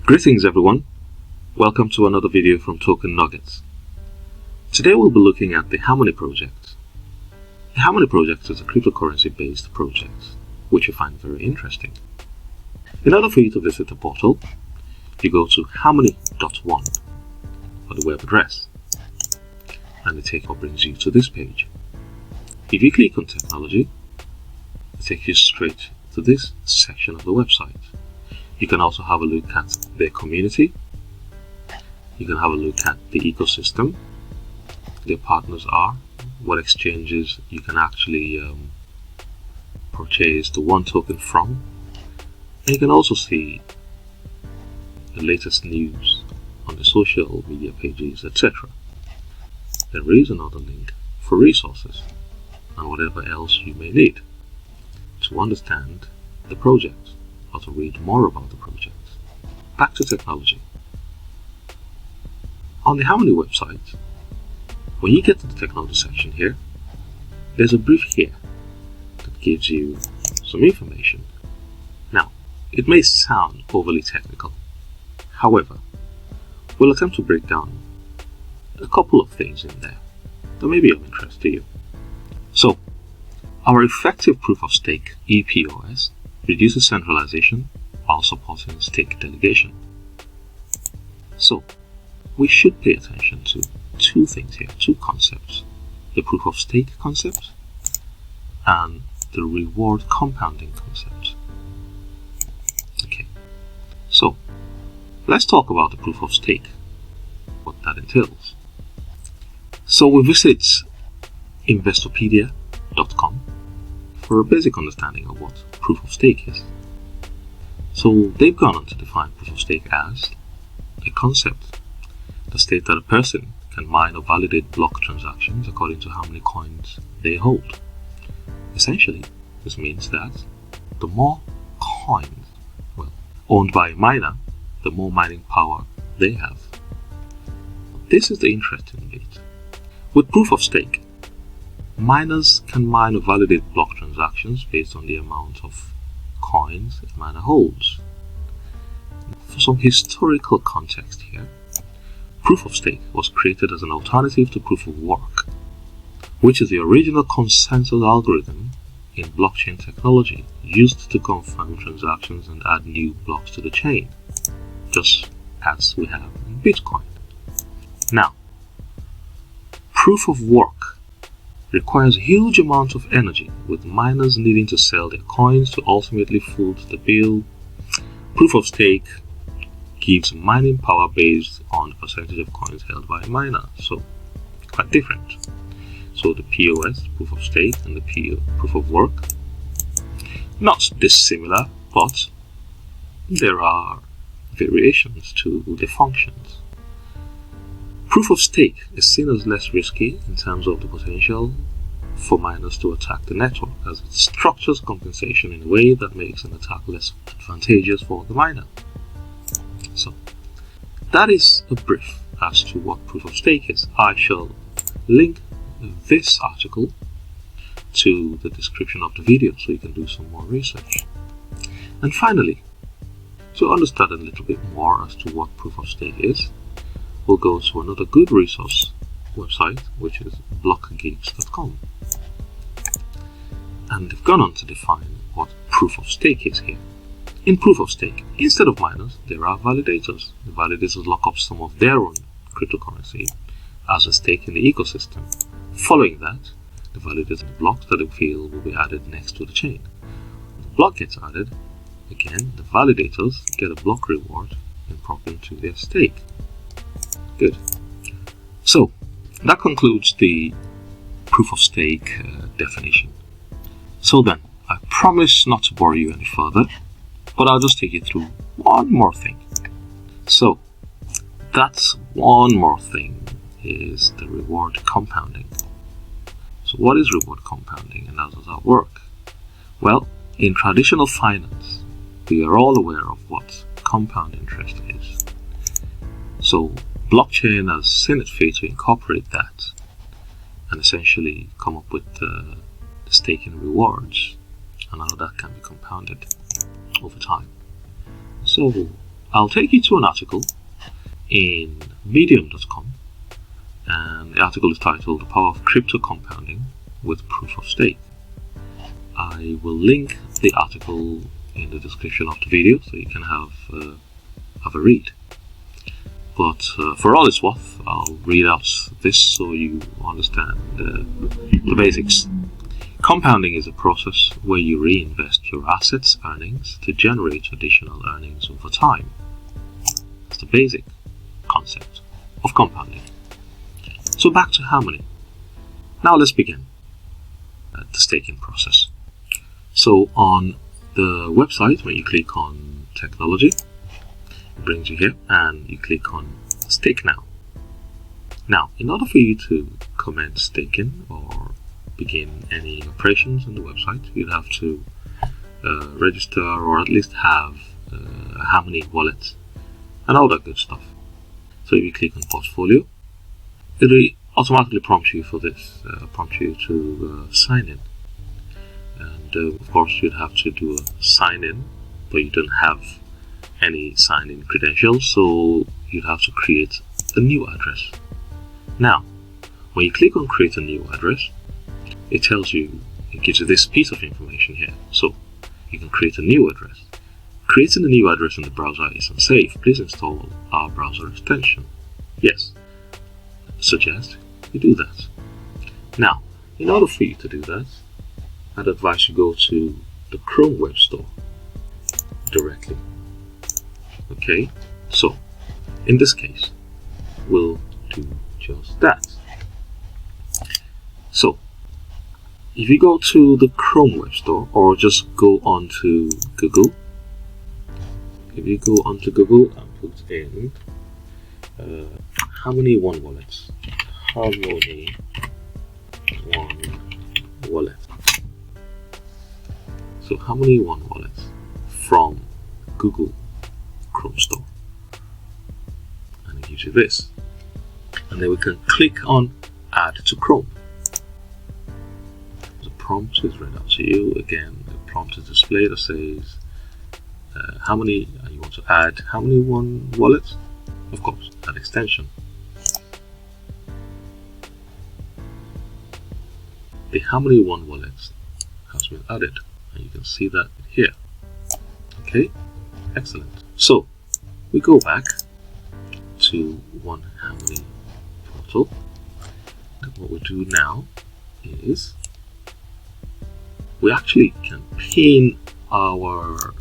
Greetings everyone, welcome to another video from Token Nuggets. Today we'll be looking at the Harmony project. The Harmony project is a cryptocurrency based project which you find very interesting. In order for you to visit the portal, you go to harmony.one for the web address and the brings you to this page. If you click on technology, it takes you straight to this section of the website. You can also have a look at their community. You can have a look at the ecosystem, their partners are, what exchanges you can actually purchase the one token from. And you can also see the latest news on the social media pages, etc. There is another link for resources and whatever else you may need to understand the project or to read more about the project. Back to technology. On the Harmony website, when you get to the technology section here, there's a brief here that gives you some information. Now, it may sound overly technical. However, we'll attempt to break down a couple of things in there that may be of interest to you. So, our effective proof of stake EPOS reduces centralization while supporting stake delegation. So, we should pay attention to two things here, two concepts: the proof of stake concept and the reward compounding concept. Okay, so let's talk about the proof of stake, what that entails. So we visit investopedia.com for a basic understanding of what proof of stake is. So they've gone on to define proof of stake as a concept that states that a person can mine or validate block transactions according to how many coins they hold. Essentially, this means that the more coins owned by a miner, the more mining power they have. This is the interesting bit. With proof of stake, miners can mine or validate block transactions based on the amount of coins a miner holds. For some historical context here, proof of stake was created as an alternative to proof of work, which is the original consensus algorithm in blockchain technology used to confirm transactions and add new blocks to the chain, just as we have in Bitcoin. Now, proof of work requires huge amounts of energy, with miners needing to sell their coins to ultimately foot the bill. Proof of stake gives mining power based on the percentage of coins held by a miner, so quite different. So the POS, proof of stake, and the proof of work, not dissimilar, but there are variations to the functions. Proof of stake is seen as less risky in terms of the potential for miners to attack the network, as it structures compensation in a way that makes an attack less advantageous for the miner. So, that is a brief as to what proof of stake is. I shall link this article to the description of the video so you can do some more research. And finally, to understand a little bit more as to what proof of stake is, we'll go to another good resource website, which is blockgeeks.com. And they've gone on to define what proof of stake is here. In proof of stake, instead of miners, there are validators. The validators lock up some of their own cryptocurrency as a stake in the ecosystem. Following that, the validators the blocks that they feel will be added next to the chain. When the block gets added, again, the validators get a block reward in proportion to their stake. Good. So, that concludes the proof of stake definition. So then, I promise not to bore you any further, but I'll just take you through one more thing. So, that's one more thing is the reward compounding. So what is reward compounding and how does that work? Well, in traditional finance, we are all aware of what compound interest is. So, blockchain has seen it fit to incorporate that and essentially come up with the staking rewards and how that can be compounded over time. So I'll take you to an article in medium.com, and the article is titled The Power of Crypto Compounding with Proof of Stake. I will link the article in the description of the video so you can have a read. But for all it's worth, I'll read out this so you understand the basics. Compounding is a process where you reinvest your assets' earnings to generate additional earnings over time. That's the basic concept of compounding. So back to Harmony. Now let's begin the staking process. So on the website, when you click on technology, it brings you here and you click on stake now. Now, in order for you to commence staking or begin any operations on the website, you'd have to register or at least have a Harmony wallet and all that good stuff. So if you click on portfolio, it will automatically prompt you for this, prompt you to sign in. And of course you'd have to do a sign in, but you don't have any sign in credentials, so you'd have to create a new address. Now, when you click on create a new address, it tells you, it gives you this piece of information here. So you can create a new address. Creating a new address in the browser is unsafe. Please install our browser extension. Yes, suggest you do that. Now, in order for you to do that, I'd advise you go to the Chrome Web Store directly. Okay, so in this case, we'll do just that. So if you go to the Chrome Web Store or just go onto Google, if you go onto Google and put in Harmony One Wallets, Harmony One Wallet. So Harmony One Wallet from Google Chrome Store, and it gives you this, and then we can click on Add to Chrome. The prompt is read out to you. Again, the prompt is displayed that says how many you want to add. Harmony One Wallet, of course, that extension. The Harmony One Wallet has been added, and you can see that here. Okay, excellent. So we go back to One Harmony portal, and what we do now is we actually can pin our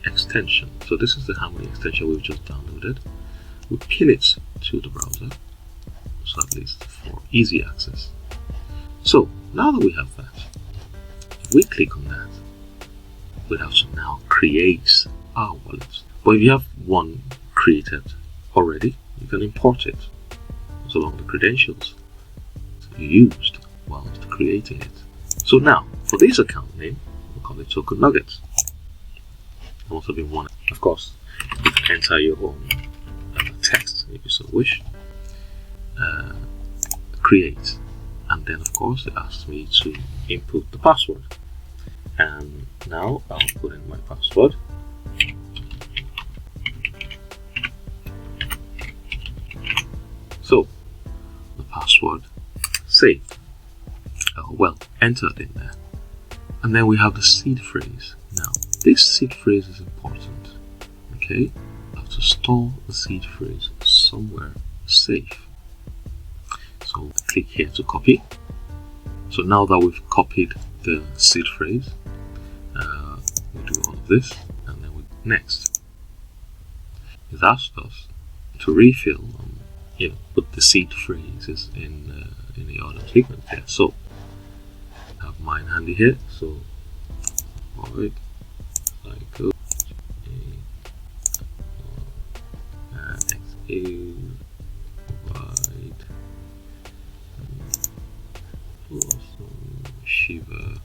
extension. So this is the Harmony extension we've just downloaded. We pin it to the browser, so at least for easy access. So now that we have that, if we click on that, we have to now create our wallet. But if you have one created already, you can import it so long the credentials you used whilst creating it. So now for this account name, we'll call it Token Nuggets. Also be one, of course, you can enter your own text if you so wish. Create, and then of course it asks me to input the password, and now I'll put in my password. So the password saved, well, entered in there, and then we have the seed phrase. Now this seed phrase is important. Okay, I have to store the seed phrase somewhere safe. So click here to copy. So now that we've copied the seed phrase, we do all of this, and then we next. It asks us to refill, put the seed phrases in the order sequence here. So I have mine handy here. So void cycle void blossom shiver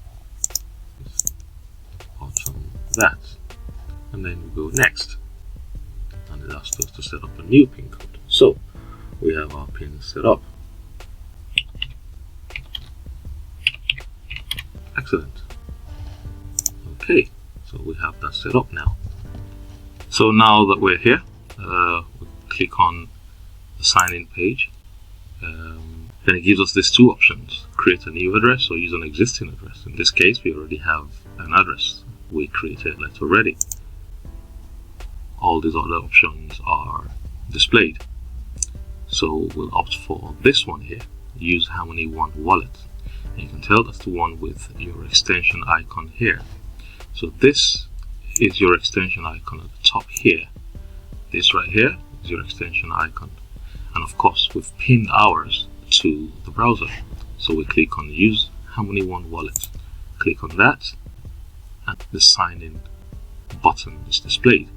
autumn that, and then we go next, and it asks us to set up a new pin code. So we have our pin set up. Excellent. Okay, so we have that set up now. So now that we're here, we click on the sign in page. Then it gives us these two options: create a new address or use an existing address. In this case, we already have an address we created already. All these other options are displayed. So we'll opt for this one here, use Harmony1 wallet. And you can tell that's the one with your extension icon here. So this is your extension icon at the top here. This right here is your extension icon. And of course, we've pinned ours to the browser. So we click on use Harmony1 wallet. Click on that, and the sign in button is displayed.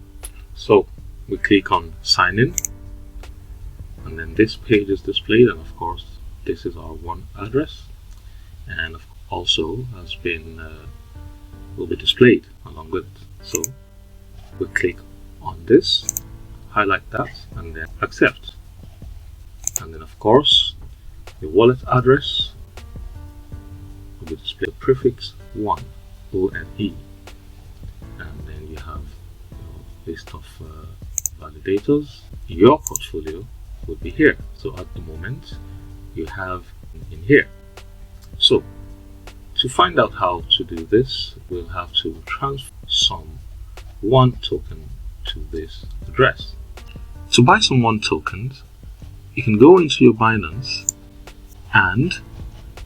So we click on sign in, and then this page is displayed, and of course this is our one address, and also has been will be displayed along with it. So we click on this, highlight that, and then accept. And then of course the wallet address will be displayed with prefix 1 ONE, and then you have your list of validators. Your portfolio will be here. So at the moment you have in here. So to find out how to do this, we'll have to transfer some one token to this address. To buy some one tokens, you can go into your Binance and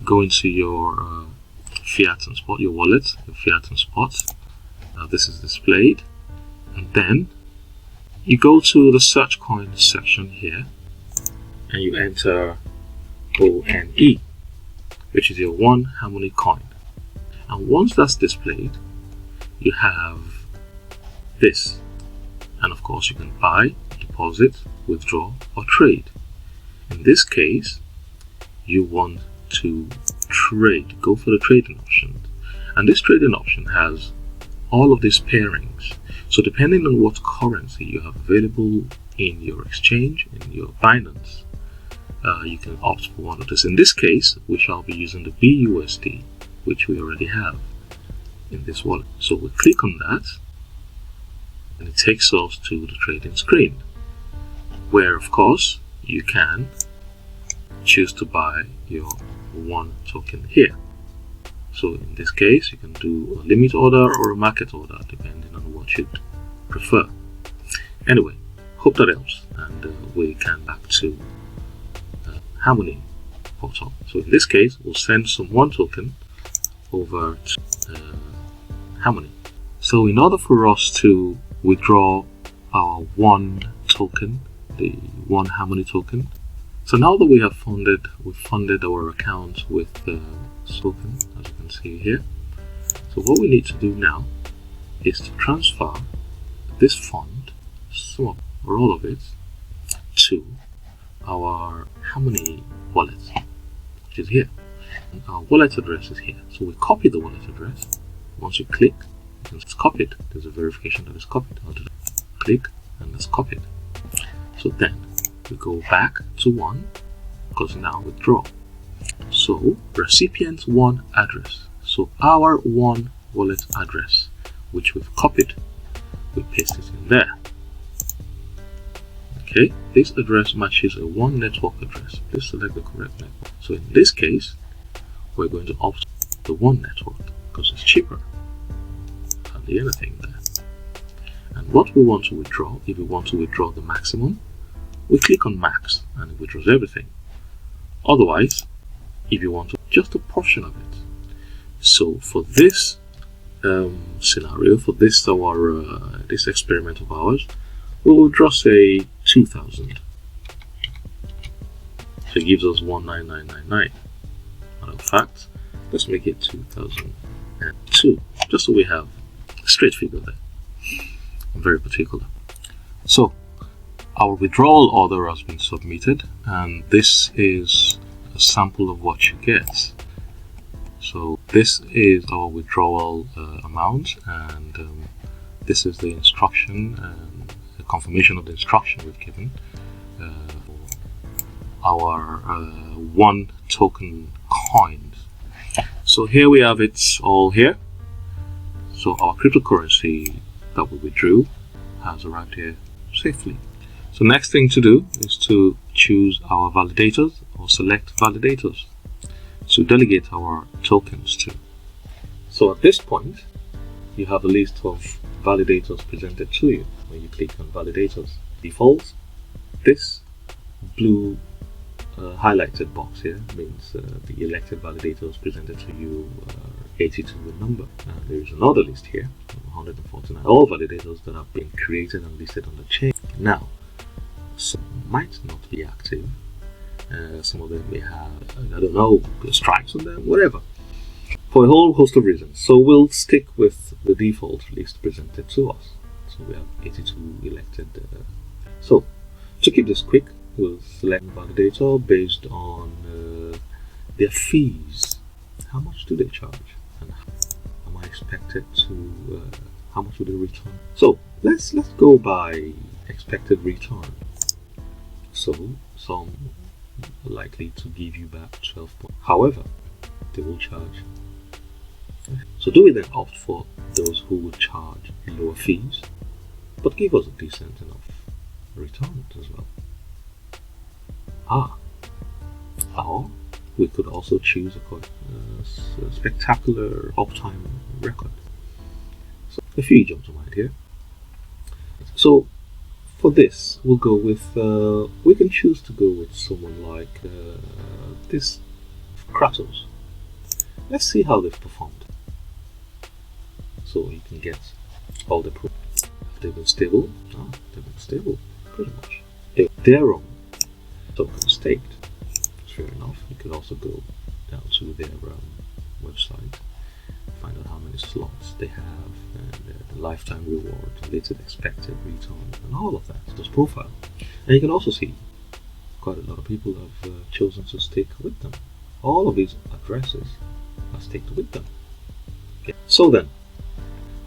go into your fiat and spot, your wallet, your fiat and spot. This is displayed, and then you go to the search coin section here and you enter ONE, which is your one Harmony coin. And once that's displayed, you have this, and of course you can buy, deposit, withdraw, or trade. In this case, you want to trade, go for the trading option, and this trading option has all of these pairings. So depending on what currency you have available in your exchange, in your Binance, you can opt for one of this. In this case, we shall be using the BUSD, which we already have in this wallet. So we click on that, and it takes us to the trading screen, where of course you can choose to buy your one token here. So in this case, you can do a limit order or a market order, depending on what you'd prefer. Anyway, hope that helps, and we can back to Harmony portal. So in this case, we'll send some one token over to Harmony. So in order for us to withdraw our one token, the one Harmony token, so now that we've funded our account with token, as you can see here. So what we need to do now is to transfer this fund, some of or all of it, to our Harmony wallet, which is here. And our wallet address is here. So we copy the wallet address. Once you click, it's copied. There's a verification that it's copied. I'll do that. Click, and it's copied. So then we go back to one, because now withdraw. So recipient one address. So our one wallet address, which we've copied, we paste it in there. Okay, this address matches a one network address. Please select the correct network. So in this case, we're going to opt the one network because it's cheaper. Hardly anything there. And what we want to withdraw, if we want to withdraw the maximum, we click on max and it withdraws everything. Otherwise, if you want to, just a portion of it. So for this scenario, for this this experiment of ours, we will draw say 2,000. So it gives us 19999. Matter of fact, let's make it 2002, just so we have a straight figure there. I'm very particular. So our withdrawal order has been submitted, and this is a sample of what you get. So this is our withdrawal amount, and this is the instruction and the confirmation of the instruction we've given our one token coins. So here we have it all here. So our cryptocurrency that we withdrew has arrived here safely. So next thing to do is to choose our validators or select validators to delegate our tokens to. So at this point, you have a list of validators presented to you when you click on validators. Default, this blue highlighted box here means the elected validators presented to you are 82 in number. There is another list here of 149, all validators that have been created and listed on the chain. Now, some might not be active. Some of them may have, I don't know, strikes on them, whatever, for a whole host of reasons. So we'll stick with the default list presented to us. So we have 82 elected. So to keep this quick, we'll select validator based on their fees. How much do they charge? And am I expected to, how much will they return? So let's go by expected return. So some are likely to give you back 12 points. However, they will charge. So do we then opt for those who would charge lower fees, but give us a decent enough return as well? Or we could also choose a spectacular uptime record. So a few jump to mind here. So for this, we'll go with, we can choose to go with someone like this Kratos. Let's see how they've performed. So you can get all the proof. Have they been stable? They've been stable, pretty much. If their own token staked, fair enough. You could also go down to their website, find out how many slots they have, and the lifetime reward, related expected return, and all of that. This profile, and you can also see quite a lot of people have chosen to stake with them. All of these addresses are staked with them. Okay. So then,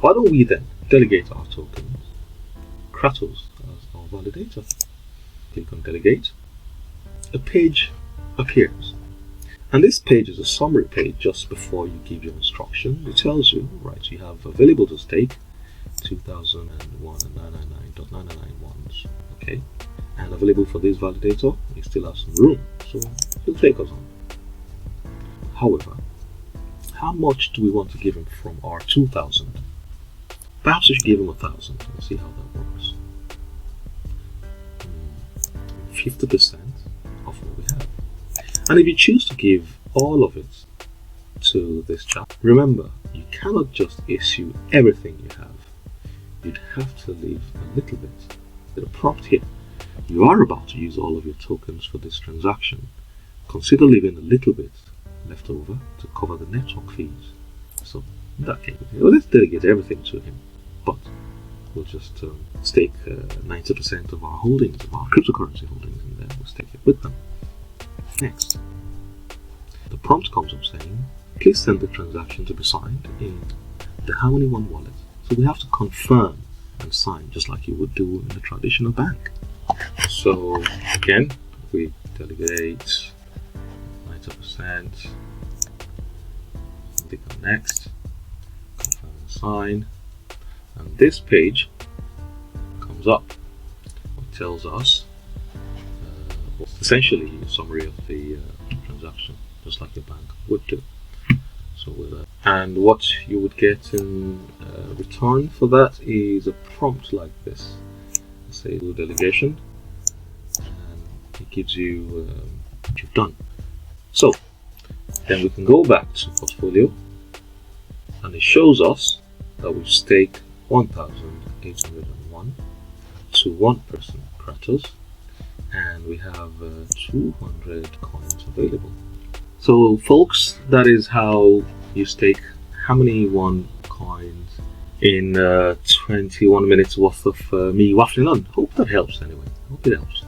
why don't we then delegate our tokens? Kratos as our validator. Click on delegate. A page appears, and this page is a summary page just before you give your instruction. It tells you, right, you have available to stake 2001 and 999.999 okay, and available for this validator. You still have some room, so he'll take us on. However, how much do we want to give him from our 2000? Perhaps we should give him 1000 and see how that works. 50% of what we have. And if you choose to give all of it to this chap, remember, you cannot just issue everything you have. You'd have to leave a little bit. There's a prompt here. You are about to use all of your tokens for this transaction. Consider leaving a little bit left over to cover the network fees. So in that case, let's delegate everything to him, but we'll just stake 90% of our holdings, of our cryptocurrency holdings, and then we'll stake it with them. Next, the prompt comes up saying, please send the transaction to be signed in the Harmony One wallet. So we have to confirm and sign just like you would do in the traditional bank. So again, we delegate 90%, click on next, confirm and sign, and this page comes up. It tells us essentially a summary of the transaction, just like your bank would do. So with and what you would get in return for that is a prompt like this. Say do delegation, and it gives you what you've done. So then we can go back to portfolio, and it shows us that we've staked 1,801 to one person, Kratos, and we have 200 coins available. So folks, that is how you stake Harmony One coins in 21 minutes worth of me waffling on. Hope that helps anyway. Hope it helps.